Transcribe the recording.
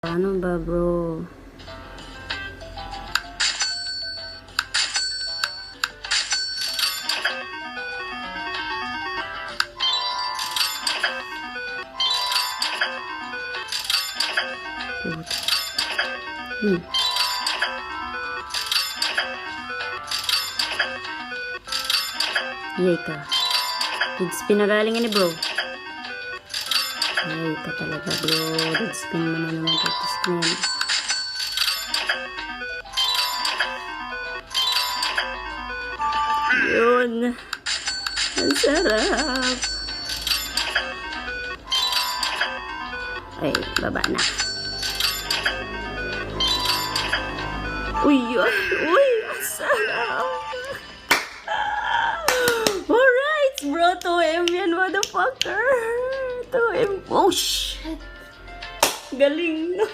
Ano ba, bro? Yay ka. Good spin na galing ni bro. Yay ka talaga, bro. Good spin mo na naman practice ko yan. Yun. Ang sarap. Ay, baba na. Uy, yun. Uy, ang sarap. Alright, bro. 2M yan, motherfucker. 2M. Oh, shit. Galing, no?